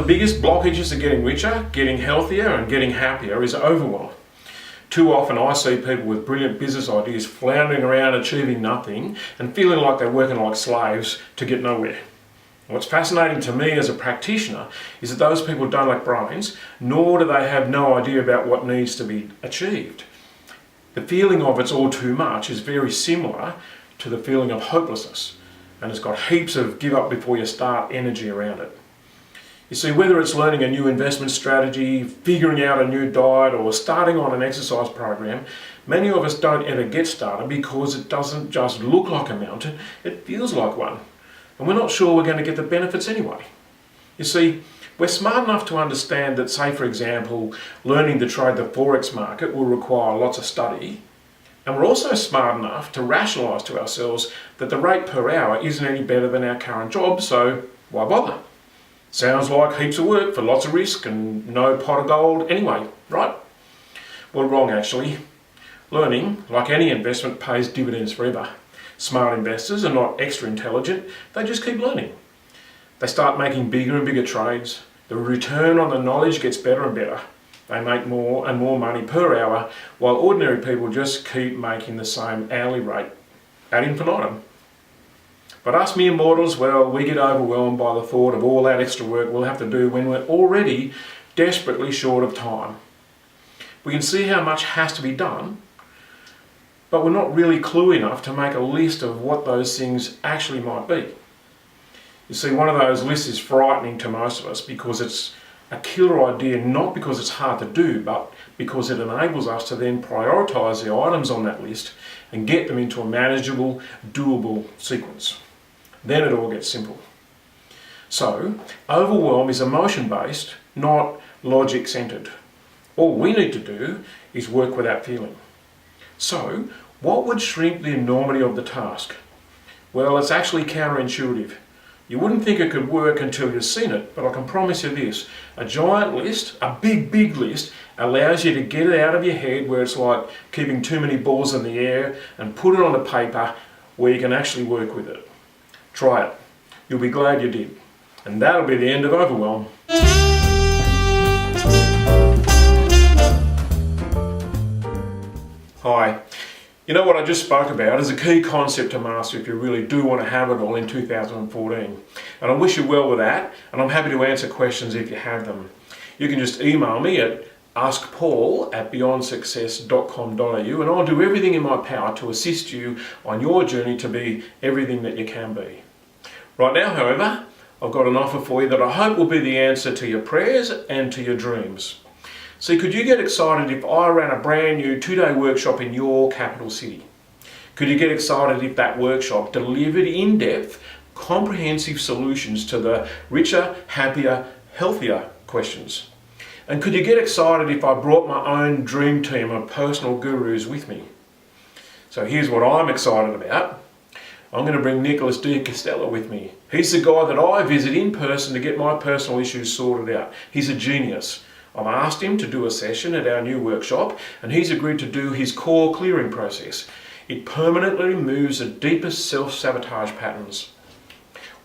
biggest blockages to getting richer, getting healthier and getting happier is overwhelm. Too often I see people with brilliant business ideas floundering around achieving nothing and feeling like they're working like slaves to get nowhere. What's fascinating to me as a practitioner is that those people don't lack brains, nor do they have no idea about what needs to be achieved. The feeling of it's all too much is very similar to the feeling of hopelessness, and it's got heaps of give up before you start energy around it. You see, whether it's learning a new investment strategy, figuring out a new diet, or starting on an exercise program, many of us don't ever get started because it doesn't just look like a mountain, it feels like one. And we're not sure we're going to get the benefits anyway. You see, we're smart enough to understand that, say for example, learning to trade the Forex market will require lots of study. And we're also smart enough to rationalise to ourselves that the rate per hour isn't any better than our current job, so why bother? Sounds like heaps of work for lots of risk and no pot of gold anyway, right? Well, wrong actually. Learning, like any investment, pays dividends forever. Smart investors are not extra intelligent, they just keep learning. They start making bigger and bigger trades. The return on the knowledge gets better and better. They make more and more money per hour, while ordinary people just keep making the same hourly rate ad infinitum. But us mere mortals, well, we get overwhelmed by the thought of all that extra work we'll have to do when we're already desperately short of time. We can see how much has to be done, but we're not really cluey enough to make a list of what those things actually might be. You see, one of those lists is frightening to most of us because it's a killer idea, not because it's hard to do, but because it enables us to then prioritise the items on that list and get them into a manageable, doable sequence. Then it all gets simple. So, overwhelm is emotion-based, not logic-centred. All we need to do is work with that feeling. So, what would shrink the enormity of the task? Well, it's actually counterintuitive. You wouldn't think it could work until you've seen it, but I can promise you this. A giant list, a big list, allows you to get it out of your head where it's like keeping too many balls in the air and put it on a paper where you can actually work with it. Try it. You'll be glad you did. And that'll be the end of Overwhelm. Hi. You know what I just spoke about is a key concept to master if you really do want to have it all in 2014. And I wish you well with that, and I'm happy to answer questions if you have them. You can just email me at askpaul@beyondsuccess.com.au and I'll do everything in my power to assist you on your journey to be everything that you can be. Right now, however, I've got an offer for you that I hope will be the answer to your prayers and to your dreams. See, could you get excited if I ran a brand new 2-day workshop in your capital city? Could you get excited if that workshop delivered in-depth, comprehensive solutions to the richer, happier, healthier questions? And could you get excited if I brought my own dream team of personal gurus with me? So here's what I'm excited about. I'm going to bring Nicholas D. Costello with me. He's the guy that I visit in person to get my personal issues sorted out. He's a genius. I've asked him to do a session at our new workshop and he's agreed to do his core clearing process. It permanently removes the deepest self-sabotage patterns.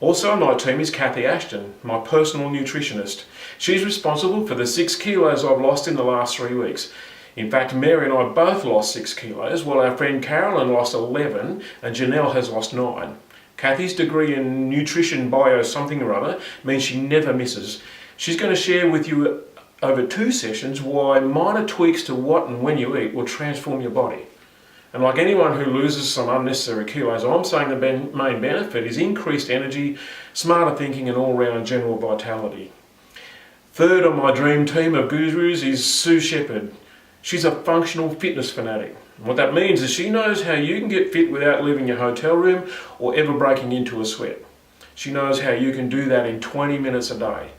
Also on my team is Kathy Ashton, my personal nutritionist. She's responsible for the 6 kilos I've lost in the last 3 weeks. In fact, Mary and I both lost 6 kilos, while our friend Carolyn lost 11 and Janelle has lost 9. Kathy's degree in nutrition bio something or other means she never misses. She's going to share with you over 2 sessions why minor tweaks to what and when you eat will transform your body. And like anyone who loses some unnecessary kilos, I'm saying the main benefit is increased energy, smarter thinking and all-round general vitality. Third on my dream team of gurus is Sue Shepherd. She's a functional fitness fanatic. And what that means is she knows how you can get fit without leaving your hotel room or ever breaking into a sweat. She knows how you can do that in 20 minutes a day.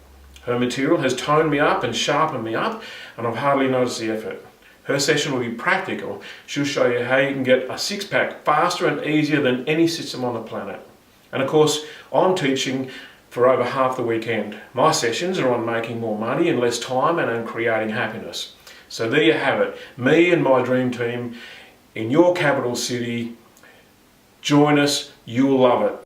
Her material has toned me up and sharpened me up, and I've hardly noticed the effort. Her session will be practical. She'll show you how you can get a six-pack faster and easier than any system on the planet. And of course, I'm teaching for over half the weekend. My sessions are on making more money in less time and on creating happiness. So there you have it, me and my dream team in your capital city. Join us, you'll love it.